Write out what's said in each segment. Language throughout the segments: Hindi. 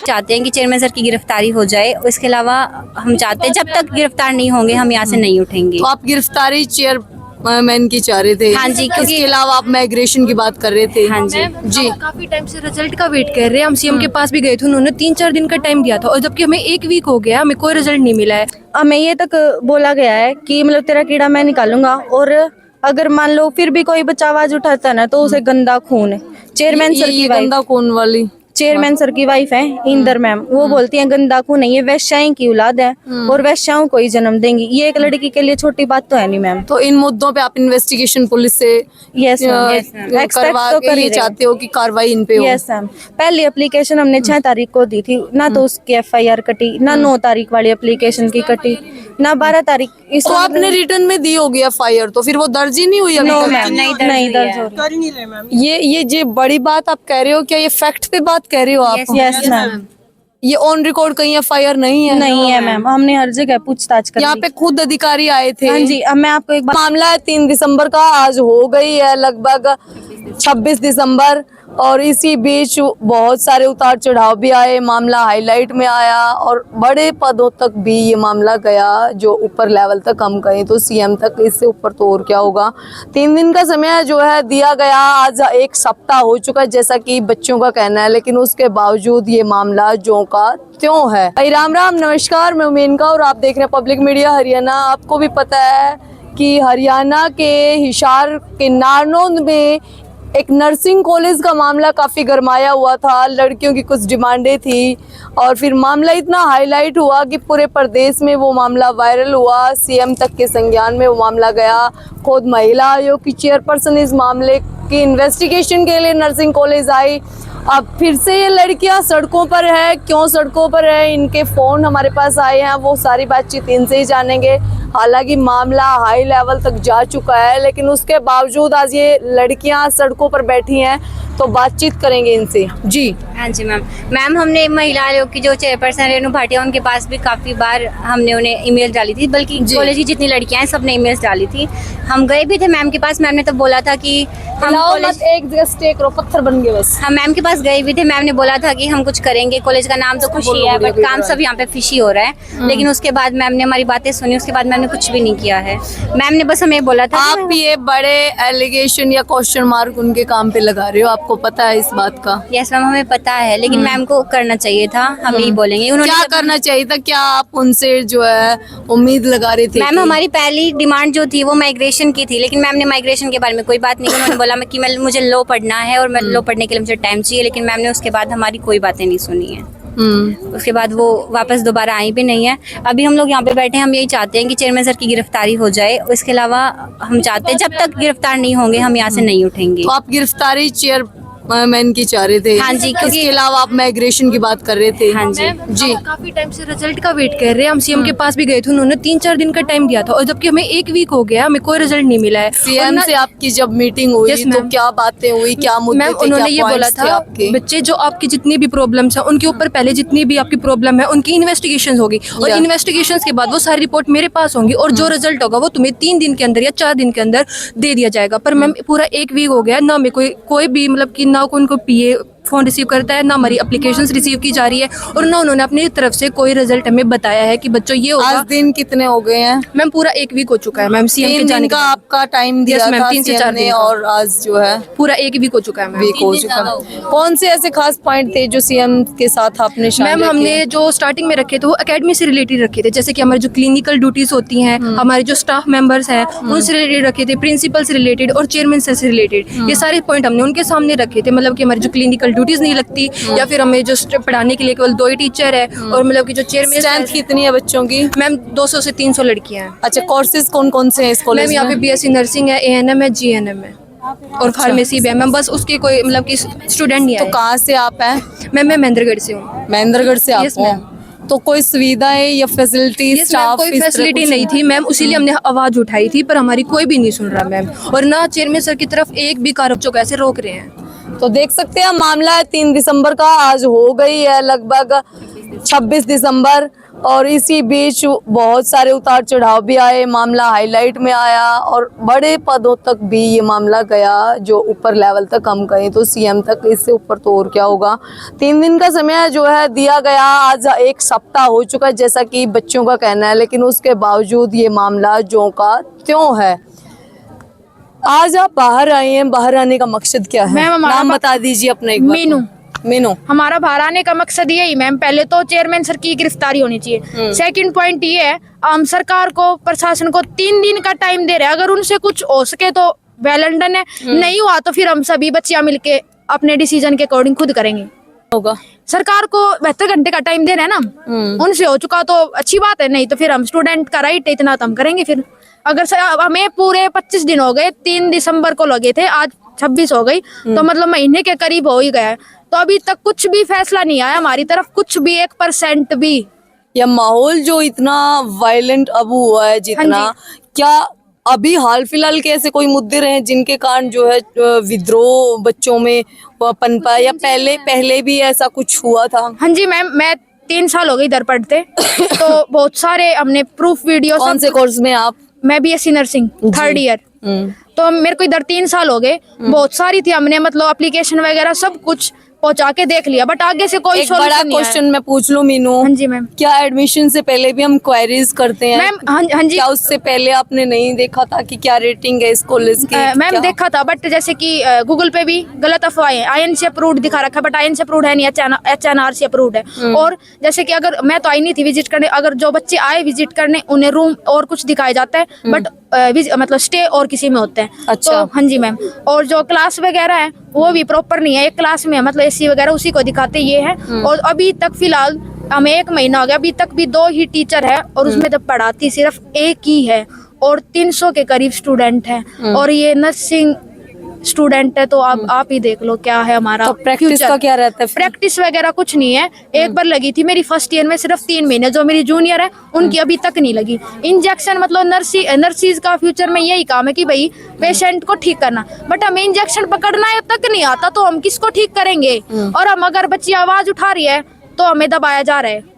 चाहते हैं कि चेयरमैन सर की गिरफ्तारी हो जाए। इसके अलावा हम चाहते हैं जब तक गिरफ्तार नहीं होंगे हम यहाँ से नहीं उठेंगे। तो आप गिरफ्तारी चेयरमैन की चाह रहे थे? हाँ जी, क्योंकि इसके अलावा आप माइग्रेशन की बात कर रहे थे। हाँ जी जी। काफी टाइम से रिजल्ट का वेट कर रहे हैं। हम सीएम के पास भी गए थे, उन्होंने 3-4 दिन का टाइम दिया था और जबकि हमें 1 वीक हो गया, हमें कोई रिजल्ट नहीं मिला है। हमें ये तक बोला गया है कि मतलब तेरा कीड़ा मैं निकालूंगा, और अगर मान लो फिर भी कोई बच्चा आवाज उठाता है ना तो उसे गंदा खून है। चेयरमैन सर की वाइफ, गंदा खून वाली चेयरमैन सर की वाइफ है इंदर मैम, वो बोलती हैं गंदा खून नहीं, ये वैश्याएं की औलाद है और वैश्याओं को ही जन्म देंगी। ये एक लड़की के लिए छोटी बात तो है नहीं मैम। तो इन मुद्दों पे आप इन्वेस्टिगेशन पुलिस से यस मैम, करवा तो के कर ही ये रहे चाहते हो कि कार्रवाई इन पे हो? Yes ma'am. पहली एप्लीकेशन हमने 6 तारीख को दी थी, ना तो उसकी FIR कटी, ना 9 तारीख वाली एप्लीकेशन की कटी, ना 12 तारीख। इस तो आपने रिटर्न में दी होगी FIR, तो फिर वो दर्ज ही नहीं हुई अभी नो तक? मैम, नहीं दर्ज हो रही। ये जो बड़ी बात आप कह रहे हो, क्या ये फैक्ट पे बात कह रहे हो आप? यस मैम, ये ऑन रिकॉर्ड कहीं FIR नहीं है? नहीं है मैम, हमने हर जगह पूछताछ कर यहाँ ली। पे खुद अधिकारी आए थे। हाँ जी, अब मैं आपको एक बात, मामला है 3 दिसंबर का, आज हो गई है लगभग 26 दिसंबर, और इसी बीच बहुत सारे उतार चढ़ाव भी आए, मामला हाईलाइट में आया और बड़े पदों तक भी ये मामला गया, जो ऊपर लेवल तक हम कहें तो CM तक, इससे ऊपर तो और क्या होगा। 3 दिन का समय जो है दिया गया, आज 1 सप्ताह हो चुका है जैसा कि बच्चों का कहना है, लेकिन उसके बावजूद ये मामला ज्यों का त्यों है। राम राम, नमस्कार, मैं मेनका और आप देख रहे हैं पब्लिक मीडिया हरियाणा। आपको भी पता है कि हरियाणा के हिसार के नारनौंद में एक नर्सिंग कॉलेज का मामला काफ़ी गरमाया हुआ था। लड़कियों की कुछ डिमांडें थी और फिर मामला इतना हाईलाइट हुआ कि पूरे प्रदेश में वो मामला वायरल हुआ, CM तक के संज्ञान में वो मामला गया। खुद महिला आयोग की चेयरपर्सन इस मामले की इन्वेस्टिगेशन के लिए नर्सिंग कॉलेज आई। अब फिर से ये लड़कियां सड़कों पर है, क्यों सड़कों पर है, इनके फ़ोन हमारे पास आए हैं, वो सारी बातचीत इनसे ही जानेंगे। हालांकि मामला हाई लेवल तक जा चुका है, लेकिन उसके बावजूद आज ये लड़कियां सड़कों पर बैठी हैं, तो बातचीत करेंगे इनसे। जी हाँ जी मैम हमने महिला आयोग की जो चेयरपर्सन रेणु भाटिया, उनके पास भी काफ़ी बार हमने उन्हें ईमेल डाली थी, बल्कि कॉलेज की जितनी लड़कियां हैं सबने ईमेल्स डाली थी। हम गए भी थे मैम के पास, मैम ने तो बोला था कि हम कॉलेज, एक जगह स्टे करो, पत्थर बन गए बस। हम मैम के पास गए भी थे, मैम ने बोला था कि हम कुछ करेंगे, कॉलेज का नाम तो खुशी है बट काम सब यहाँ पे फिशी हो रहा है। लेकिन उसके बाद मैम ने हमारी बातें सुनी, उसके बाद मैम ने कुछ भी नहीं किया है। मैम ने बस हमें बोला था आप ये बड़े एलिगेशन या क्वेश्चन मार्क उनके काम पे लगा रहे हो, आपको पता है इस बात का? यस मैम हमें पता है, लेकिन मैम को करना चाहिए था, हम यही बोलेंगे। उन्होंने क्या करना चाहिए था? क्या आप उनसे जो है उम्मीद लगा रहे थे? मैम हमारी पहली डिमांड जो थी वो माइग्रेशन की थी, लेकिन मैम ने माइग्रेशन के बारे में कोई बात नहीं की। उन्होंने बोला कि मैं मुझे लॉ पढ़ना है और मैं लॉ पढ़ने के लिए मुझे टाइम चाहिए, लेकिन मैम ने उसके बाद हमारी कोई बातें नहीं सुनी है। उसके बाद वो वापस दोबारा आई भी नहीं है। अभी हम लोग यहाँ पे बैठे हैं, हम यही चाहते हैं कि चेयरमैन सर की गिरफ्तारी हो जाए। इसके अलावा हम चाहते हैं जब तक गिरफ्तार नहीं होंगे हम यहाँ से नहीं उठेंगे। तो आप गिरफ्तारी चेयरमैन की चाह रहे थे? हाँ जी, क्योंकि इसके अलावा आप माइग्रेशन की बात कर रहे थे। हाँ जी जी। काफी टाइम से रिजल्ट का वेट कर रहे हैं। हम सीएम के पास भी गए थे, उन्होंने 3-4 दिन का टाइम दिया था और जबकि हमें 1 वीक हो गया, हमें कोई रिजल्ट नहीं मिला है। CM से आपकी जब मीटिंग हुई Yes, तो ma'am. क्या बातें हुई, क्या मुद्दे मैम थे, उन्होंने ये क्या बोला points थे था आपके? बच्चे जो आपकी जितनी भी प्रॉब्लम्स हैं उनके ऊपर पहले जितनी भी आपकी प्रॉब्लम है उनकी इन्वेस्टिगेशन होगी और Yeah. इन्वेस्टिगेशन के बाद वो सारी रिपोर्ट मेरे पास होंगी और जो रिजल्ट होगा वो तुम्हें 3 दिन के अंदर या 4 दिन के अंदर दे दिया जाएगा। पर मैम पूरा 1 वीक हो गया, ना मैं कोई भी मतलब कि ना उनको PA फ़ोन रिसीव करता है, ना हमारी एप्लीकेशंस रिसीव की जा रही है और ना उन्होंने अपनी तरफ से कोई रिजल्ट हमें बताया है कि बच्चों ये होगा। आज दिन कितने हो गए हैं? मैम पूरा 1 वीक हो चुका है मैम CM के 3 जाने दिन का आपका टाइम दिया मैम, था 3 से 4 CM ने, दिन का। और आज जो है पूरा 1 वीक हो चुका है मैम। वीक हो चुका है। कौन से ऐसे खास पॉइंट थे जो CM के साथ आपने शामिल मैम किए? हमने जो स्टार्टिंग में रखे थे वो एकेडमी से रिलेटेड रखे थे, जैसे कि हमारी जो क्लिनिकल ड्यूटीज होती हैं, हमारे जो स्टाफ मेंबर्स हैं उनसे रिलेटेड रखे थे, प्रिंसिपल से रिलेटेड और चेयरमैन सर से रिलेटेड। ये सारे पॉइंट हमने उनके सामने रखे थे, मतलब कि हमारी जो क्लिनिकल ड्यूटीज नहीं लगती या फिर हमें जो पढ़ाने के लिए केवल 2 ही टीचर है और मतलब कि जो चेयरमैन स्ट्रेंथ कितनी है बच्चों की? मैम 200 से 300 लड़कियां हैं। अच्छा, कोर्सेज कौन कौन से हैं इस कॉलेज मैम यहाँ पे में? BSc नर्सिंग है, ANM है, GNM है और फार्मेसी भी है। मैम बस उसके कोई मतलब कि स्टूडेंट नहीं तो है। कहाँ से आप हैं? मैम मैं महेंद्रगढ़ से हूँ। महेंद्रगढ़ से आप Yes, हो? ma'am. तो कोई सुविधाएं या फैसिलिटी, Yes, मैम, स्टाफ कोई फैसिलिटी नहीं थी मैम, उसीलिए हमने आवाज उठाई थी पर हमारी कोई भी नहीं सुन रहा मैम, और ना चेयरमैन सर की तरफ एक भी कार बच्चों को ऐसे रोक रहे हैं। तो देख सकते हैं मामला है 3 दिसंबर का, आज हो गई है लगभग 26 दिसंबर, और इसी बीच बहुत सारे उतार चढ़ाव भी आए, मामला हाईलाइट में आया और बड़े पदों तक भी ये मामला गया, जो ऊपर लेवल तक हम कहें तो सीएम तक, इससे ऊपर तो और क्या होगा। 3 दिन का समय जो है दिया गया, आज 1 सप्ताह हो चुका है जैसा कि बच्चों का कहना है, लेकिन उसके बावजूद ये मामला ज्यों का त्यों है। आज आप बाहर आए हैं, बाहर आने का मकसद क्या है? मैम, हमारा नाम बता दीजिए अपना एक बार। मीनू। हमारा बाहर आने का मकसद यही मैम, पहले तो चेयरमैन सर की गिरफ्तारी होनी चाहिए। सेकंड पॉइंट ये है, हम सरकार को, प्रशासन को 3 दिन का टाइम दे रहे हैं, अगर उनसे कुछ हो सके तो वेल एंड डन है, नहीं हुआ तो फिर हम सभी बच्चियां मिलके अपने डिसीजन के अकॉर्डिंग खुद करेंगे। होगा सरकार को 72 घंटे का टाइम दे रहे हैं ना, उनसे हो चुका तो अच्छी बात है, नहीं तो फिर हम स्टूडेंट का राइट है इतना तो हम करेंगे। फिर अगर हमें पूरे 25 दिन हो गए, 3 दिसंबर को लगे थे, आज 26 हो गई, तो मतलब महीने के करीब हो ही गया है, तो अभी तक कुछ भी फैसला नहीं आया हमारी तरफ, कुछ भी 1% भी। या माहौल जो इतना वायलेंट अब हुआ है जितना, क्या अभी हाल फिलहाल के ऐसे कोई मुद्दे रहे जिनके कारण जो है विद्रोह बच्चों में पनपा, या पहले भी ऐसा कुछ हुआ था? हाँ जी मैम, मैं 3 साल हो गए इधर पढ़ते तो बहुत सारे हमने प्रूफ वीडियो। कौन से कोर्स में आप? मैं BSc नर्सिंग 3rd ईयर। तो मेरे को इधर 3 साल हो गए, बहुत सारी थी, हमने मतलब एप्लीकेशन वगैरह सब कुछ पहुंचा के देख लिया, बट आगे से कोई एक बड़ा क्वेश्चन मैं पूछ लूं मीनू। हाँ जी मैम। क्या एडमिशन से पहले भी हम क्वेरीज करते हैं मैम? हाँ जी। क्या उससे पहले आपने नहीं देखा था कि क्या रेटिंग है इस कॉलेज की? मैम देखा था, बट जैसे कि गूगल पे भी गलत अफवाहें, INC अप्रूव्ड दिखा रखा है, बट INC अप्रूव्ड है नहीं, HNRC अप्रूव्ड है। और जैसे कि अगर मैं तो आई नहीं थी विजिट करने, अगर जो बच्चे आए विजिट करने उन्हें रूम और कुछ दिखाया जाता है, बट मतलब स्टे और किसी में होते हैं। अच्छा। तो हाँ जी मैम, और जो क्लास वगैरह है वो भी प्रॉपर नहीं है, एक क्लास में मतलब AC वगैरह उसी को दिखाते ये है। और अभी तक फिलहाल हमें 1 महीना हो गया, अभी तक भी 2 ही टीचर है, और उसमें जब पढ़ाती सिर्फ 1 ही है, और 300 के करीब स्टूडेंट है, और ये नर्सिंग स्टूडेंट है, तो आप ही देख लो क्या है हमारा। तो प्रैक्टिस का क्या रहता है फिर? प्रैक्टिस वगैरह कुछ नहीं है, एक बार लगी थी मेरी 1st ईयर में, सिर्फ 3 महीने, जो मेरी जूनियर है उनकी अभी तक नहीं लगी। इंजेक्शन मतलब नर्सिस का फ्यूचर में यही काम है कि भाई पेशेंट को ठीक करना, बट हमें इंजेक्शन पकड़ना तक नहीं आता, तो हम किसको ठीक करेंगे? और हम अगर बच्ची आवाज उठा रही है तो हमें दबाया जा रहा है।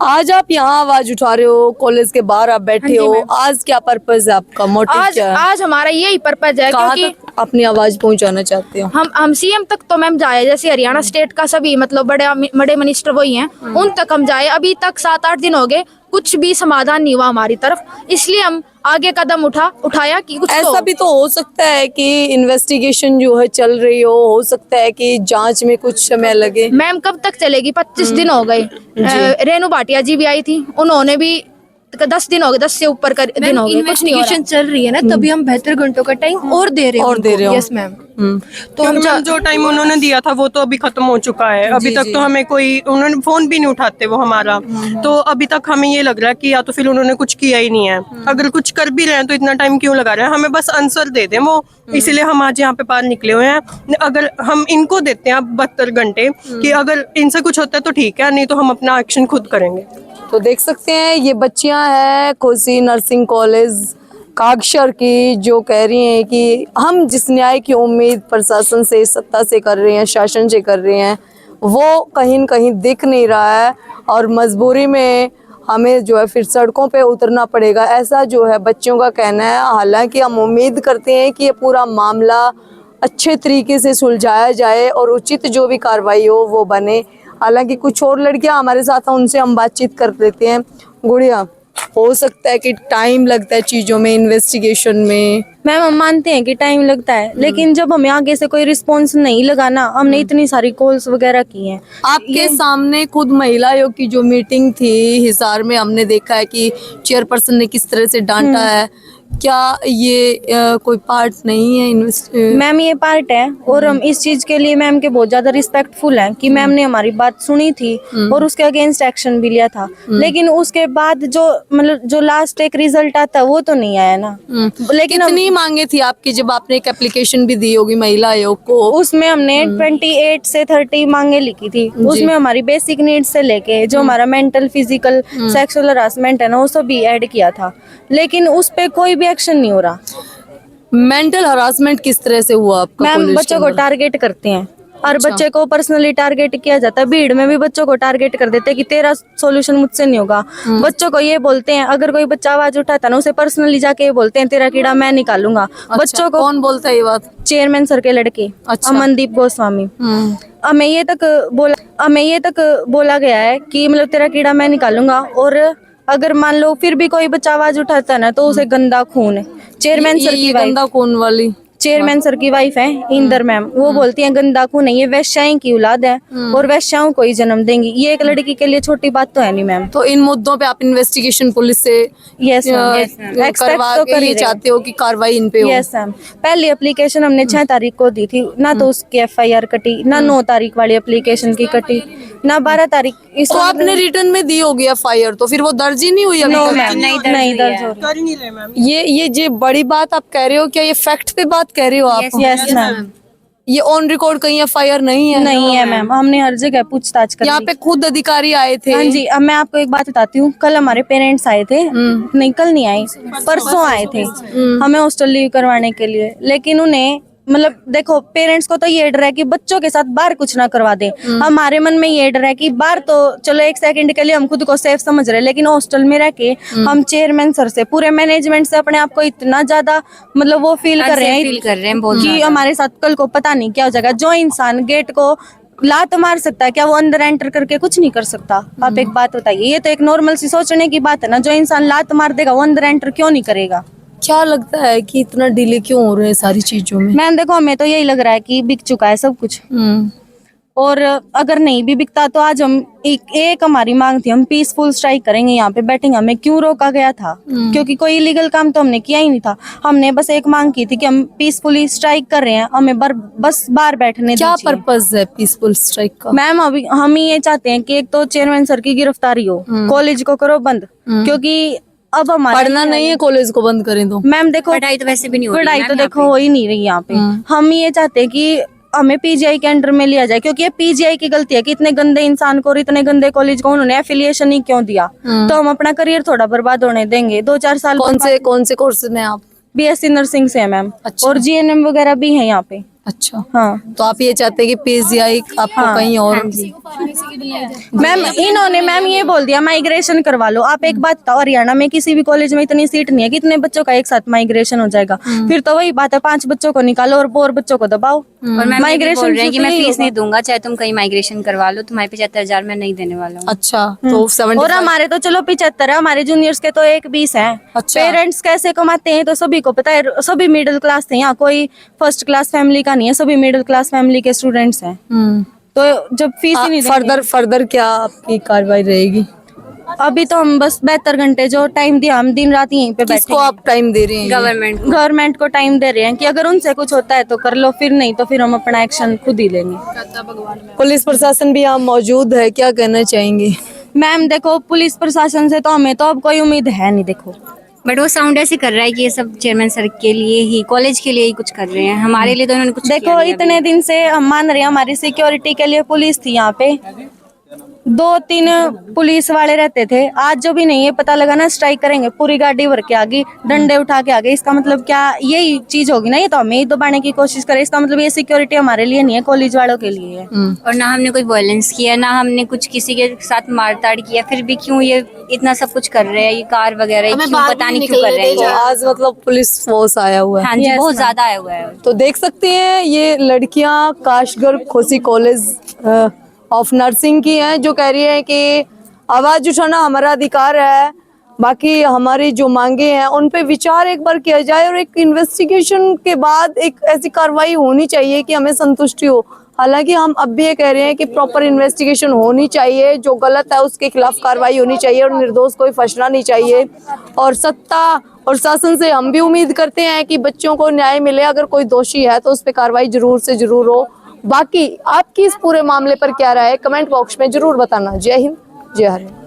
आज आप यहाँ आवाज उठा रहे हो, कॉलेज के बाहर आप बैठे हो, आज क्या पर्पस है आपका, मोटिव क्या है? आज हमारा यही पर्पज है, कहाँ क्योंकि तक अपनी आवाज पहुंचाना चाहते हो? हम CM तक तो मैम जाए, जैसे हरियाणा स्टेट का सभी मतलब बड़े मिनिस्टर वही हैं, उन तक हम जाए। अभी तक 7-8 दिन हो गए, कुछ भी समाधान नहीं हुआ हमारी तरफ, इसलिए हम आगे कदम उठाया कि कुछ ऐसा भी तो हो सकता है कि इन्वेस्टिगेशन जो है चल रही हो सकता है कि जांच में कुछ समय लगे। मैम कब तक चलेगी? 25 दिन हो गए। रेणु भाटिया जी भी आई थी, उन्होंने भी 10 दिन हो गए, 10 से ऊपर दिन हो गए, कुछ नहीं हो रहा। इन्वेस्टिगेशन चल रही है ना, तभी हम 72 घंटों का टाइम और दे रहे हैं। Yes ma'am. तो हम जो टाइम उन्होंने दिया था वो तो अभी खत्म हो चुका है, अभी तक तो हमें कोई, उन्होंने फोन भी नहीं उठाते वो हमारा, तो अभी तक हमें ये लग रहा है कि या तो फिर उन्होंने कुछ किया ही नहीं है। अगर कुछ कर भी रहे हैं तो इतना टाइम क्यों लगा रहे हैं? हमें बस आंसर दे दें वो, इसलिए हम आज यहाँ पे पार निकले हुए हैं। अगर हम इनको देते हैं 72 घंटे कि अगर इनसे कुछ होता है तो ठीक है, नहीं तो हम अपना एक्शन खुद करेंगे। तो देख सकते हैं ये बच्चियां हैं कोसी नर्सिंग कॉलेज कागशर की, जो कह रही हैं कि हम जिस न्याय की उम्मीद प्रशासन से, सत्ता से कर रहे हैं, शासन से कर रहे हैं, वो कहीं न कहीं दिख नहीं रहा है, और मजबूरी में हमें जो है फिर सड़कों पे उतरना पड़ेगा, ऐसा जो है बच्चों का कहना है। हालांकि हम उम्मीद करते हैं कि ये पूरा मामला अच्छे तरीके से सुलझाया जाए और उचित जो भी कार्रवाई हो वो बने। हालांकि कुछ और लड़कियां हमारे साथ हैं, उनसे हम बातचीत कर लेते हैं। गुड़िया, हो सकता है कि टाइम लगता है चीजों में, इन्वेस्टिगेशन में। मैम हम मानते हैं कि टाइम लगता है, लेकिन जब हमें आगे से कोई रिस्पॉन्स नहीं लगा ना, हमने इतनी सारी कॉल्स वगैरह की हैं। आपके सामने खुद महिला आयोग की जो मीटिंग थी हिसार में, हमने देखा है कि चेयरपर्सन ने किस तरह से डांटा है, क्या ये कोई पार्ट नहीं है? मैम ये पार्ट है, और हम इस चीज के लिए मैम के बहुत ज्यादा रिस्पेक्टफुल हैं कि मैम ने हमारी बात सुनी थी और उसके अगेंस्ट एक्शन भी लिया था, लेकिन उसके बाद जो मतलब जो लास्ट एक रिजल्ट आता है वो तो नहीं आया ना। लेकिन कितनी मांगे थी आपकी जब आपने एक एप्लीकेशन भी दी होगी महिला आयोग को? उसमें हमने 28 से 30 मांगे लिखी थी, उसमें हमारी बेसिक नीड्स से लेके जो हमारा मेंटल, फिजिकल, सेक्सुअल हरासमेंट है ना, वो सब भी ऐड किया था, लेकिन उस पे कोई भी एक्शन नहीं हो रहा। मेंटल हरासमेंट किस तरह से हुआ आपका? मैम बच्चों को टारगेट करते हैं, और बच्चे को पर्सनली टारगेट किया जाता है। भीड़ में भी बच्चों को टारगेट कर देते हैं कि तेरा सॉल्यूशन मुझसे नहीं होगा। बच्चों को ये बोलते हैं, अगर कोई बच्चा आवाज उठाता है ना, उसे पर्सनली जाके ये बोलते हैं तेरा कीड़ा मैं निकालूंगा। बच्चों को कौन बोलता है ये बात? चेयरमैन सर के लड़के अच्छा। अमनदीप गोस्वामी। हमें ये तक बोला गया है कि मतलब तेरा कीड़ा मैं निकालूंगा, और अगर मान लो फिर भी कोई बच्चा आवाज उठाता है ना तो उसे गंदा खून है। चेयरमैन सर की वाइफ, गंदा खून वाली चेयरमैन सर की वाइफ है इंदर मैम, वो बोलती हैं गंदा खून है, ये वैश्याएं की औलाद है और वैश्याओं को ही जन्म देंगी। ये एक लड़की के लिए छोटी बात तो है नहीं मैम। तो इन मुद्दों पे आप इन्वेस्टिगेशन पुलिस से यस करवा एक्सपेक्ट तो कर के ही ये चाहते हो कि कार्रवाई इन पे हो? Yes ma'am. पहली एप्लीकेशन हमने 6 तारीख को दी थी ना, तो उसकी FIR कटी ना, 9 तारीख वाली एप्लीकेशन की कटी ना, 12 तारीख इस तो आपने रिटर्न में दी होगी FIR, तो फिर वो दर्ज ही नहीं हुई अभी नो तक? मैम नहीं दर्ज हो रही। कर ही नहीं रहे मैम। ये जो बड़ी बात आप कह रहे हो, क्या ये फैक्ट पे बात कह रहे हो आप? Yes ma'am. ये ऑन रिकॉर्ड कहीं FIR नहीं है? नहीं है मैम, हमने हर जगह पूछताछ कर यहाँ ली। पे खुद अधिकारी आए थे। हाँ जी, अब मैं आपको एक बात बताती हूँ। कल हमारे पेरेंट्स आए थे, नहीं कल नहीं आए, परसों आए थे हमें हॉस्टल लीव करवाने के लिए। लेकिन उन्हें मतलब देखो, पेरेंट्स को तो ये डर है कि बच्चों के साथ बाहर कुछ ना करवा दे। हमारे मन में ये डर है कि बाहर तो चलो एक सेकंड के लिए हम खुद को सेफ समझ रहे हैं, लेकिन हॉस्टल में रह के हम चेयरमैन सर से, पूरे मैनेजमेंट से अपने आप को इतना ज्यादा मतलब वो फील कर रहे हैं बहुत कि हमारे साथ कल को पता नहीं क्या हो जाएगा। जो इंसान गेट को लात मार सकता है, क्या वो अंदर एंटर करके कुछ नहीं कर सकता? आप एक बात बताइए, ये तो एक नॉर्मल सी सोचने की बात है ना। जो इंसान लात मार देगा वो अंदर एंटर क्यों नहीं करेगा? क्या लगता है कि इतना डिले क्यों हो रहे हैं सारी चीजों में? मैम देखो, हमें तो यही लग रहा है कि बिक चुका है सब कुछ, और अगर नहीं भी बिकता तो आज हम एक हमारी मांग थी, हम पीसफुल स्ट्राइक करेंगे, यहाँ पे बैठेंगे। हमें क्यों रोका गया था? क्योंकि कोई इलीगल काम तो हमने किया ही नहीं था। हमने बस एक मांग की थी कि हम पीसफुली स्ट्राइक कर रहे हैं, हमें बस बाहर बैठने क्या दीजिए। पर्पस है पीसफुल स्ट्राइक का? मैम अभी हम ये चाहते हैं कि एक तो चेयरमैन सर की गिरफ्तारी हो, कॉलेज को करो बंद, क्योंकि अब हमारा पढ़ना नहीं है, कॉलेज को बंद करें तो? मैम देखो, पढ़ाई तो वैसे भी नहीं हो रही पढ़ाई मैम तो यहाँ देखो हो ही नहीं रही यहाँ पे। हम ये चाहते हैं कि हमें PGI के अंडर में लिया जाए, क्योंकि ये PGI की गलती है कि इतने गंदे इंसान को और इतने गंदे कॉलेज को उन्होंने एफिलिएशन ही क्यों दिया? तो हम अपना करियर थोड़ा बर्बाद होने देंगे। 2-4 साल कौन से कोर्स में आप? BSc नर्सिंग से है मैम। अच्छा। और GNM वगैरह भी है यहाँ पे। अच्छा, हाँ तो आप ये चाहते हैं कि PGI आपको कहीं और? मैम इन्होंने मैम ये बोल दिया माइग्रेशन करवा लो। आप एक बात बताओ, हरियाणा में किसी भी कॉलेज में इतनी सीट नहीं है कि इतने बच्चों का एक साथ माइग्रेशन हो जाएगा। फिर तो वही बात है, 5 बच्चों को निकालो और बच्चों को दबाओ। और मैम माइग्रेशन बोल रहे हैं कि मैं फीस नहीं होगा। दूंगा, चाहे तुम कहीं माइग्रेशन करवा लो, तुम्हारे 75,000 मैं नहीं देने वाला हूँ। अच्छा, तो 75। और हमारे तो चलो 75 है, हमारे जूनियर्स के तो 1-20 हैं। अच्छा। पेरेंट्स कैसे कमाते हैं तो सभी को पता है, सभी मिडिल क्लास थे, यहाँ कोई फर्स्ट क्लास फैमिली का नहीं है, सभी मिडिल क्लास फैमिली के स्टूडेंट्स हैं। तो जब फीस ही नहीं देंगे, फर्दर क्या आपकी कार्रवाई रहेगी? अभी तो हम बस 72 घंटे जो टाइम दिया, हम दिन रात यहीं पे किसको बैठे आप टाइम दे रहे हैं? गवर्नमेंट को टाइम दे रहे हैं कि अगर उनसे कुछ होता है तो कर लो, फिर नहीं तो फिर हम अपना एक्शन खुद ही लेंगे। पुलिस प्रशासन भी यहाँ मौजूद है, क्या कहना चाहेंगे? मैम देखो, पुलिस प्रशासन से तो हमें तो अब कोई उम्मीद है नहीं। देखो बट वो साउंड ऐसे कर रहा है कि ये सब चेयरमैन सर के लिए ही, कॉलेज के लिए ही कुछ कर रहे हैं, हमारे लिए तो उन्होंने कुछ देखो, इतने दिन से हम मान रहे हैं हमारी सिक्योरिटी के लिए पुलिस थी यहाँ पे, 2-3 पुलिस वाले रहते थे। आज जो भी नहीं है, पता लगा ना स्ट्राइक करेंगे, पूरी गाड़ी भर के आगे, डंडे उठा के आगे। इसका मतलब क्या यही चीज होगी ना? ये तो हमें ही दबाने की कोशिश करे। इसका मतलब ये सिक्योरिटी हमारे लिए नहीं है, कॉलेज वालों के लिए है। और ना हमने कोई वायलेंस किया, ना हमने कुछ किसी के साथ मारताड़ किया, फिर भी क्यों ये इतना सब कुछ कर रहे हैं? ये कार वगैरह क्यों, पता नहीं क्यों कर रहे हैं तो ये। आज मतलब पुलिस फोर्स आया हुआ है। हाँ जी, बहुत ज्यादा आया हुआ है। तो देख सकते हैं ये लड़कियां काशगढ़ खोसी कॉलेज ऑफ नर्सिंग की हैं, जो कह रही है कि आवाज उठाना हमारा अधिकार है, बाकी हमारी जो मांगे हैं उन पे विचार एक बार किया जाए और एक इन्वेस्टिगेशन के बाद एक ऐसी कार्रवाई होनी चाहिए कि हमें संतुष्टि हो। हालांकि हम अब भी ये कह रहे हैं कि प्रॉपर इन्वेस्टिगेशन होनी चाहिए, जो गलत है उसके खिलाफ कार्रवाई होनी चाहिए और निर्दोष कोई फंसना नहीं चाहिए। और सत्ता और शासन से हम भी उम्मीद करते हैं कि बच्चों को न्याय मिले, अगर कोई दोषी है तो उस पर कार्रवाई जरूर से जरूर हो। बाकी आपकी इस पूरे मामले पर क्या राय है, कमेंट बॉक्स में जरूर बताना। जय हिंद, जय हरियाणा।